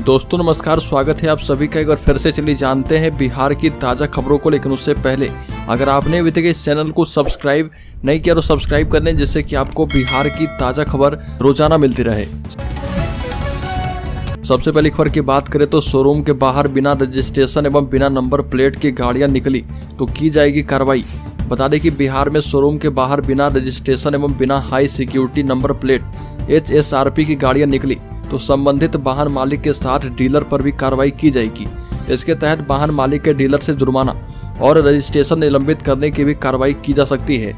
दोस्तों नमस्कार, स्वागत है आप सभी का एक बार फिर से। चलिए जानते हैं बिहार की ताज़ा खबरों को, लेकिन उससे पहले अगर आपने अभी तक इस चैनल को सब्सक्राइब नहीं किया तो सब्सक्राइब कर लें, जिससे कि आपको बिहार की ताज़ा खबर रोजाना मिलती रहे। सबसे पहली खबर की बात करें तो शोरूम के बाहर बिना रजिस्ट्रेशन एवं बिना नंबर प्लेट की गाड़ियां निकली तो की जाएगी कार्रवाई। बता दें कि बिहार में शोरूम के बाहर बिना रजिस्ट्रेशन एवं बिना high security number plate HSRP की गाड़ियां निकली तो संबंधित वाहन मालिक के साथ डीलर पर भी कार्रवाई की जाएगी। इसके तहत वाहन मालिक के डीलर से जुर्माना और रजिस्ट्रेशन निलंबित करने की भी कार्रवाई की जा सकती है।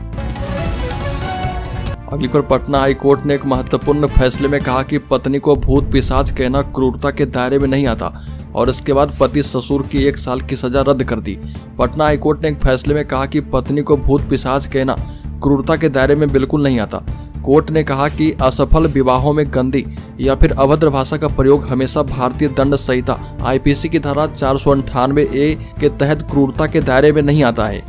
अगली खबर, पटना हाई कोर्ट ने एक महत्वपूर्ण फैसले में कहा कि पत्नी को भूत पिशाच कहना क्रूरता के दायरे में नहीं आता और इसके बाद पति ससुर की 1 साल की सजा रद्द कर दी। पटना हाई कोर्ट ने एक फैसले में कहा कि पत्नी को भूत पिशाच कहना क्रूरता के दायरे में बिल्कुल नहीं आता। कोर्ट ने कहा कि असफल विवाहों में गंदी या फिर अभद्र भाषा का प्रयोग हमेशा भारतीय दंड संहिता IPC की धारा 498A के तहत क्रूरता के दायरे में नहीं आता है।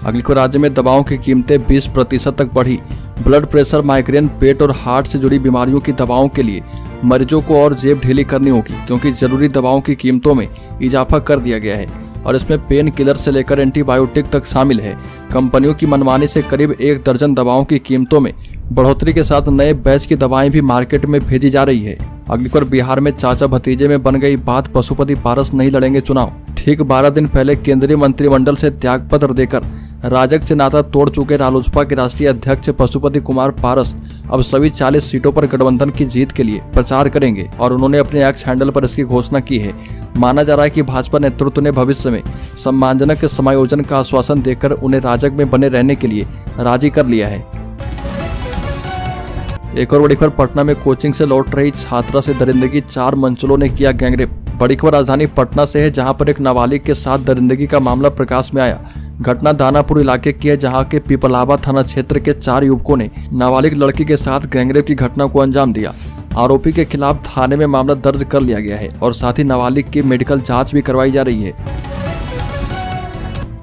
अगली को, राज्य में दवाओं की कीमतें 20% तक बढ़ी। ब्लड प्रेशर, माइग्रेन, पेट और हार्ट से जुड़ी बीमारियों की दवाओं के लिए मरीजों को और जेब ढीली करनी होगी, क्योंकि जरूरी दवाओं की कीमतों में इजाफा कर दिया गया है और इसमें पेन किलर से लेकर एंटीबायोटिक तक शामिल है। कंपनियों की मनमानी से करीब 1 दर्जन दवाओं की कीमतों में बढ़ोतरी के साथ नए बैच की दवाएं भी मार्केट में भेजी जा रही है। अगली पर, बिहार में चाचा भतीजे में बन गई बात, पशुपति पारस नहीं लड़ेंगे चुनाव। ठीक 12 दिन पहले केंद्रीय मंत्रिमंडल से त्यागपत्र देकर राजग से नाता तोड़ चुके रालोसपा के राष्ट्रीय अध्यक्ष पशुपति कुमार पारस अब सभी 40 सीटों पर गठबंधन की जीत के लिए प्रचार करेंगे और उन्होंने अपने एक्स हैंडल पर इसकी घोषणा की है। माना जा रहा है कि भाजपा नेतृत्व ने भविष्य में सम्मानजनक समायोजन का आश्वासन देकर उन्हें राजग में बने रहने के लिए राजी कर लिया है। एक और बड़ी खबर, पटना में कोचिंग से लौट रही छात्रा से दरिंदगी, 4 मंचलों ने किया गैंगरेप। बड़ी खबर राजधानी पटना से है, जहां पर एक नाबालिग के साथ दरिंदगी का मामला प्रकाश में आया। घटना दानापुर इलाके की है, जहां के पिपलावा थाना क्षेत्र के 4 युवकों ने नाबालिग लड़की के साथ गैंगरेप की घटना को अंजाम दिया। आरोपी के खिलाफ थाने में मामला दर्ज कर लिया गया है और साथ ही नाबालिग की मेडिकल जांच भी करवाई जा रही है।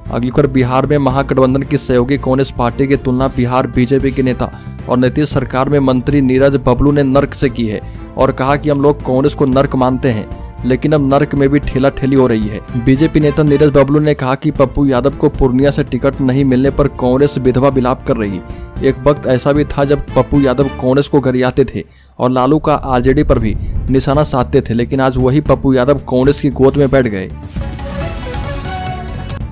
अगली खबर, बिहार में महागठबंधन की सहयोगी कांग्रेस पार्टी की तुलना बिहार बीजेपी के नेता और नीतीश सरकार में मंत्री नीरज बबलू ने नर्क से की है और कहा कि हम लोग कांग्रेस को नर्क मानते हैं, लेकिन अब नर्क में भी ठेला ठेली हो रही है। बीजेपी नेता नीरज बबलू ने कहा कि पप्पू यादव को पूर्णिया से टिकट नहीं मिलने पर कांग्रेस विधवा विलाप कर रही। एक वक्त ऐसा भी था जब पप्पू यादव कांग्रेस को गरियाते थे और लालू का RJD पर भी निशाना साधते थे, लेकिन आज वही पप्पू यादव कांग्रेस की गोद में बैठ गए।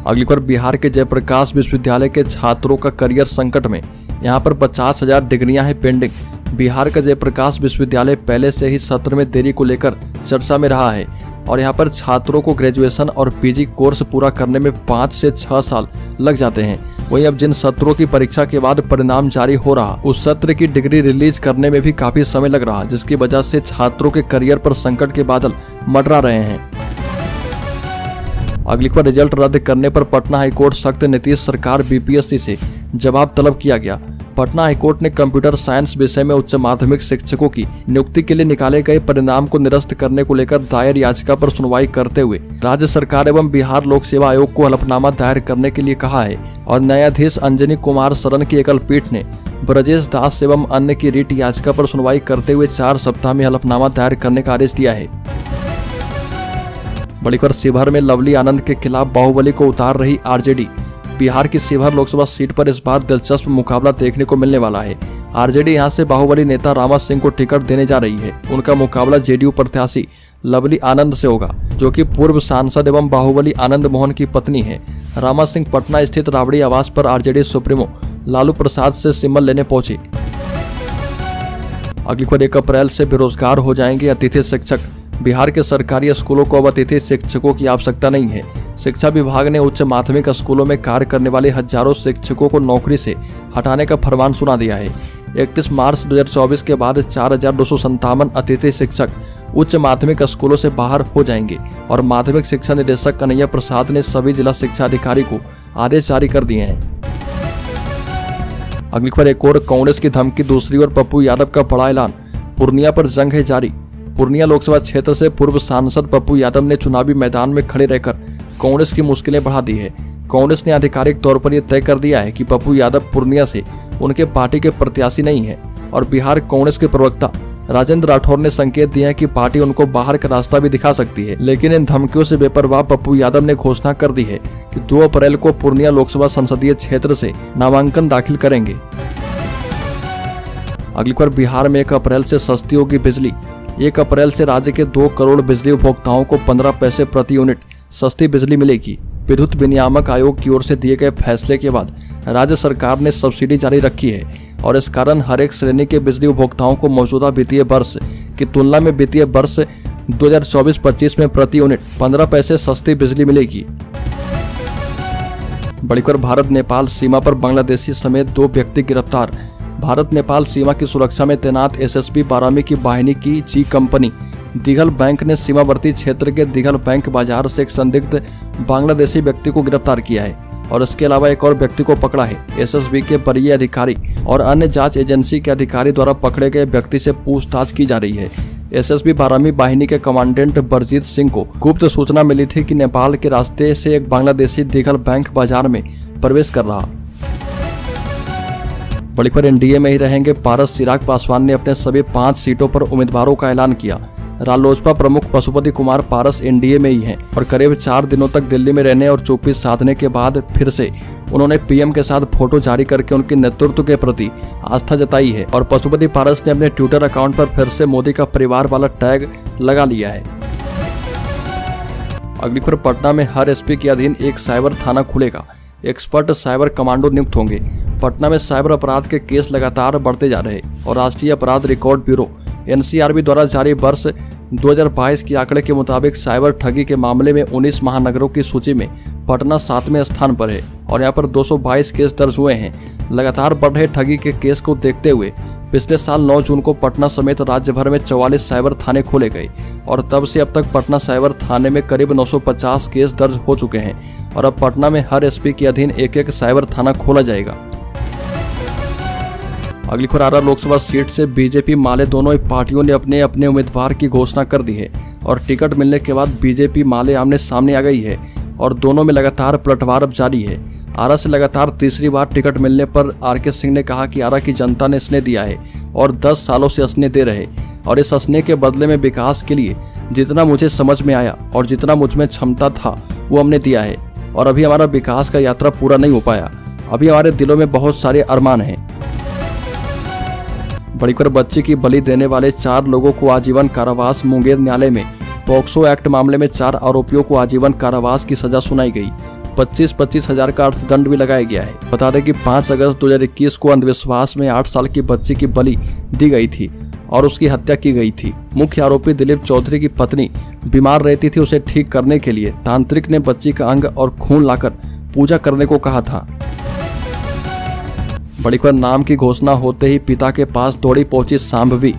अगली खबर, बिहार के जयप्रकाश विश्वविद्यालय के छात्रों का करियर संकट में। यहाँ पर 50,000 डिग्रियां हैं पेंडिंग। बिहार का जयप्रकाश विश्वविद्यालय पहले से ही सत्र में देरी को लेकर चर्चा में रहा है और यहाँ पर छात्रों को ग्रेजुएशन और PG कोर्स पूरा करने में 5 से 6 साल लग जाते हैं। वहीं अब जिन सत्रों की परीक्षा के बाद परिणाम जारी हो रहा, उस सत्र की डिग्री रिलीज करने में भी काफी समय लग रहा, जिसकी वजह से छात्रों के करियर पर संकट के बादल मंडरा रहे हैं। अगली खबर, रिजल्ट रद्द करने पर पटना हाईकोर्ट सख्त, नीतीश सरकार BPSC से जवाब तलब किया गया। पटना हाईकोर्ट ने कंप्यूटर साइंस विषय में उच्च माध्यमिक शिक्षकों की नियुक्ति के लिए निकाले गए परिणाम को निरस्त करने को लेकर दायर याचिका पर सुनवाई करते हुए राज्य सरकार एवं बिहार लोक सेवा आयोग को हलफनामा दायर करने के लिए कहा है और न्यायाधीश अंजनी कुमार शरण की एकल पीठ ने ब्रजेश दास एवं अन्य की रिट याचिका पर सुनवाई करते हुए 4 सप्ताह में हलफनामा दायर करने का आदेश दिया है। बड़ी खबर, शिवहर में लवली आनंद के खिलाफ बाहुबली को उतार रही RJD। बिहार की शिवहर लोकसभा सीट पर इस बार दिलचस्प मुकाबला देखने को मिलने वाला है। RJD यहां से बाहुबली नेता रामा सिंह को टिकट देने जा रही है। उनका मुकाबला JDU प्रत्याशी लवली आनंद से होगा, जो कि पूर्व सांसद एवं बाहुबली आनंद मोहन की पत्नी है। रामा सिंह पटना स्थित राबड़ी आवास पर RJD सुप्रीमो लालू प्रसाद से सिम्बल लेने पहुंचे। अगली खबर, 1 अप्रैल से बेरोजगार हो जाएंगे अतिथि शिक्षक। बिहार के सरकारी स्कूलों को अब अतिथि शिक्षकों की आवश्यकता नहीं है। शिक्षा विभाग ने उच्च माध्यमिक स्कूलों में कार्य करने वाले हजारों शिक्षकों को नौकरी से हटाने का फरमान सुना दिया है। 31 मार्च 2024 के बाद 4,257 अतिथि शिक्षक उच्च माध्यमिक स्कूलों से बाहर हो जाएंगे और माध्यमिक शिक्षा निदेशक कन्हैया प्रसाद ने सभी जिला शिक्षा अधिकारी को आदेश जारी कर दिए हैं। अगली खबर, एक और कांग्रेस की धमकी, दूसरी ओर पप्पू यादव का बड़ा ऐलान, पूर्णिया पर जंग है जारी। पूर्णिया लोकसभा क्षेत्र से पूर्व सांसद पप्पू यादव ने चुनावी मैदान में खड़े रहकर कांग्रेस की मुश्किलें बढ़ा दी है। कांग्रेस ने आधिकारिक तौर पर यह तय कर दिया है कि पप्पू यादव पूर्णिया से उनके पार्टी के प्रत्याशी नहीं है और बिहार कांग्रेस के प्रवक्ता राजेंद्र राठौर ने संकेत दिया है कि पार्टी उनको बाहर का रास्ता भी दिखा सकती है, लेकिन इन धमकियों से बेपरवाह पप्पू यादव ने घोषणा कर दी है कि 2 अप्रैल को पूर्णिया लोकसभा संसदीय क्षेत्र से नामांकन दाखिल करेंगे। अगली खबर, बिहार में 1 अप्रैल से सस्ती होगी बिजली। 1 अप्रैल से राज्य के 2 करोड़ बिजली उपभोक्ताओं को 15 पैसे प्रति यूनिट सस्ती बिजली मिलेगी। विद्युत विनियामक आयोग की ओर से दिए गए फैसले के बाद राज्य सरकार ने सब्सिडी जारी रखी है और इस कारण हर एक श्रेणी के बिजली उपभोक्ताओं को मौजूदा वित्तीय वर्ष की तुलना में वित्तीय वर्ष 2024-25 में प्रति यूनिट 15 पैसे सस्ती बिजली मिलेगी। बड़ी खबर, भारत नेपाल सीमा पर बांग्लादेशी समेत 2 व्यक्ति गिरफ्तार। भारत नेपाल सीमा की सुरक्षा में तैनात एसएसबी 12वीं की वाहिनी की जी कंपनी दिघल बैंक ने सीमावर्ती क्षेत्र के दिघल बैंक बाजार से एक संदिग्ध बांग्लादेशी व्यक्ति को गिरफ्तार किया है और इसके अलावा एक और व्यक्ति को पकड़ा है। एसएसबी के वरीय अधिकारी और अन्य जांच एजेंसी के अधिकारी द्वारा पकड़े गए व्यक्ति से पूछताछ की जा रही है। एसएसबी 12वीं वाहिनी के कमांडेंट बरजीत सिंह को गुप्त सूचना मिली थी कि नेपाल के रास्ते से एक बांग्लादेशी दिघल बैंक बाजार में प्रवेश कर रहा। बड़ी खबर, एनडीए में ही रहेंगे पारस। चिराग पासवान ने अपने सभी 5 सीटों पर उम्मीदवारों का ऐलान किया। रालोसपा प्रमुख पशुपति कुमार पारस एनडीए में ही हैं और करीब 4 दिनों तक दिल्ली में रहने और चुप्पी साधने के बाद फिर से उन्होंने पीएम के साथ फोटो जारी करके उनके नेतृत्व के प्रति आस्था जताई है और पशुपति पारस ने अपने ट्विटर अकाउंट पर फिर से मोदी का परिवार वाला टैग लगा लिया है। अगली खबर, पटना में हर एसपी के अधीन एक साइबर थाना खुलेगा। एक्सपर्ट साइबर कमांडो नियुक्त होंगे। पटना में साइबर अपराध के केस लगातार बढ़ते जा रहे और राष्ट्रीय अपराध रिकॉर्ड ब्यूरो एनसीआरबी द्वारा जारी वर्ष 2022 के आंकड़े के मुताबिक साइबर ठगी के मामले में 19 महानगरों की सूची में पटना 7वें स्थान पर है और यहां पर 222 केस दर्ज हुए हैं। लगातार बढ़ रहे ठगी के केस को देखते हुए पिछले साल 9 जून को पटना समेत राज्य भर में 44 साइबर थाने खोले गए और तब से अब तक पटना साइबर थाने में करीब 950 केस दर्ज हो चुके हैं और अब पटना में हर एसपी के अधीन एक साइबर थाना खोला जाएगा। अगली खबर, आरा लोकसभा सीट से बीजेपी माले दोनों ही पार्टियों ने अपने अपने उम्मीदवार की घोषणा कर दी है और टिकट मिलने के बाद बीजेपी माले आमने सामने आ गई है और दोनों में लगातार पलटवार अब जारी है। आरा से लगातार तीसरी बार टिकट मिलने पर आरके सिंह ने कहा कि आरा की जनता ने स्नेह दिया है और 10 सालों से स्नेह दे रहे और इस स्नेह के बदले में विकास के लिए जितना मुझे समझ में आया और जितना मुझ में क्षमता था वो हमने दिया है और अभी हमारा विकास का यात्रा पूरा नहीं हो पाया। अभी हमारे दिलों में बहुत सारे अरमान हैं। बड़ी खबर, बच्ची की बलि देने वाले 4 लोगों को आजीवन कारावास। मुंगेर न्यायालय में पॉक्सो एक्ट मामले में 4 आरोपियों को आजीवन कारावास की सजा सुनाई गई। 25-25 हजार का अर्थदंड भी लगाया गया है। बता दें कि 5 अगस्त 2021 को अंधविश्वास में 8 साल की बच्ची की बलि दी गई थी और उसकी हत्या की गई थी। मुख्य आरोपी दिलीप चौधरी की पत्नी बीमार रहती थी। उसे ठीक करने के लिए तांत्रिक ने बच्ची का अंग और खून लाकर पूजा करने को कहा था। बड़ी खबर, नाम की घोषणा होते ही पिता के पास दौड़ी पहुंची शांभवी।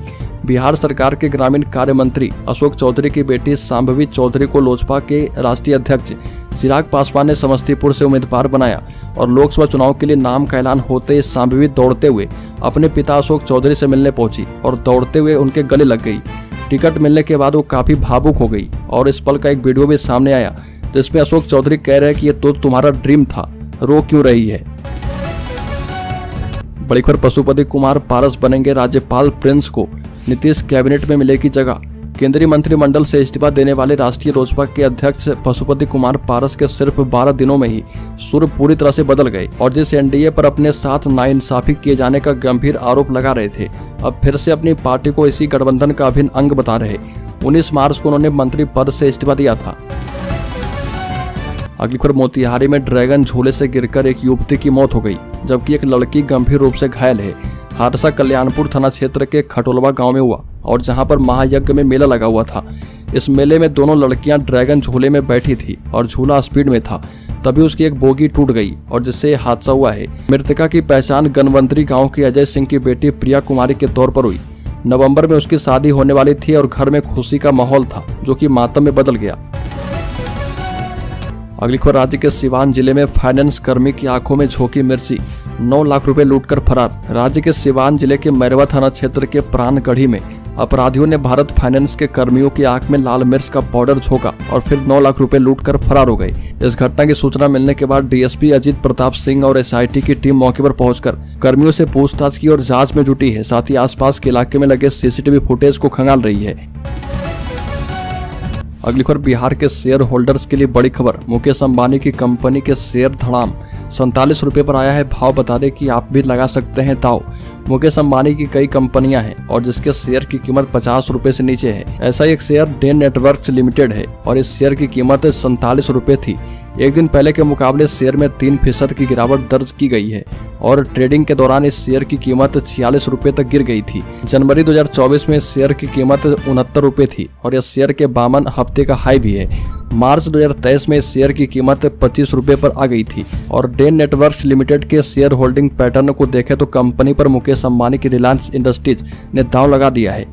बिहार सरकार के ग्रामीण कार्य मंत्री अशोक चौधरी की बेटी शांभवी चौधरी को लोजपा के राष्ट्रीय अध्यक्ष चिराग पासवान ने समस्तीपुर से उम्मीदवार बनाया और लोकसभा चुनाव के लिए नाम का ऐलान होते ही शांभवी दौड़ते हुए अपने पिता अशोक चौधरी से मिलने पहुंची और दौड़ते हुए उनके गले लग गई। टिकट मिलने के बाद वो काफी भावुक हो गई और इस पल का एक वीडियो भी सामने आया जिसमें अशोक चौधरी कह रहे हैं कि ये तो तुम्हारा ड्रीम था, रो क्यों रही है। बड़ी खबर, पशुपति कुमार पारस बनेंगे राज्यपाल। प्रिंस को नीतीश कैबिनेट में मिलेगी जगह। केंद्रीय मंत्रिमंडल से इस्तीफा देने वाले राष्ट्रीय लोजपा के अध्यक्ष पशुपति कुमार पारस के सिर्फ 12 दिनों में ही सुर पूरी तरह से बदल गए और जिस एनडीए पर अपने साथ नाइंसाफी किए जाने का गंभीर आरोप लगा रहे थे, अब फिर से अपनी पार्टी को इसी गठबंधन का अभिन्न अंग बता रहे। 19 मार्च को उन्होंने मंत्री पद से इस्तीफा दिया था। अगली खबर, मोतिहारी में ड्रैगन झूले से गिरकर एक युवती की मौत हो गई जबकि एक लड़की गंभीर रूप से घायल है। हादसा कल्याणपुर थाना क्षेत्र के खटोलवा गांव में हुआ और जहां पर महायज्ञ में मेला लगा हुआ था। इस मेले में दोनों लड़कियां ड्रैगन झूले में बैठी थी और झूला स्पीड में था, तभी उसकी एक बोगी टूट गई और जिससे यह हादसा हुआ है। मृतका की पहचान गनवंतरी गांव की अजय सिंह की बेटी प्रिया कुमारी के तौर पर हुई। नवंबर में उसकी शादी होने वाली थी और घर में खुशी का माहौल था जो कि मातम में बदल गया। अगली खबर, राज्य के सिवान जिले में फाइनेंस कर्मी की आंखों में झोंकी मिर्ची, 9 लाख रुपए लूटकर फरार। राज्य के सिवान जिले के मैरवा थाना क्षेत्र के प्राणगढ़ी में अपराधियों ने भारत फाइनेंस के कर्मियों की आंख में लाल मिर्च का पाउडर झोंका और फिर 9 लाख रुपए लूटकर फरार हो गए। इस घटना की सूचना मिलने के बाद डीएसपी अजीत प्रताप सिंह और एसआईटी की टीम मौके पर पहुंचकर कर्मियों से पूछताछ की और जांच में जुटी है। साथ ही आसपास के इलाके में लगे सीसीटीवी फुटेज को खंगाल रही है। अगली खबर बिहार के शेयर होल्डर्स के लिए बड़ी खबर। मुकेश अंबानी की कंपनी के शेयर धड़ाम 47 रुपए पर आया है भाव। बता दें कि आप भी लगा सकते हैं दांव। मुकेश अंबानी की कई कंपनियां हैं और जिसके शेयर की कीमत 50 रुपए से नीचे है। ऐसा एक शेयर डेन नेटवर्क्स लिमिटेड है और इस शेयर की कीमत 47 रुपए थी। एक दिन पहले के मुकाबले शेयर में 3% की गिरावट दर्ज की गई है और ट्रेडिंग के दौरान इस शेयर की कीमत 46 रुपए तक गिर गई थी। जनवरी 2024 में इस शेयर की कीमत 69 रुपए थी और इस शेयर के 52 हफ्ते का हाई भी है। मार्च 2023 में इस शेयर की कीमत 25 रुपए पर आ गई थी। और डेन नेटवर्क्स लिमिटेड के शेयर होल्डिंग पैटर्न को देखें तो कंपनी पर मुकेश अंबानी की रिलायंस इंडस्ट्रीज ने दांव लगा दिया है।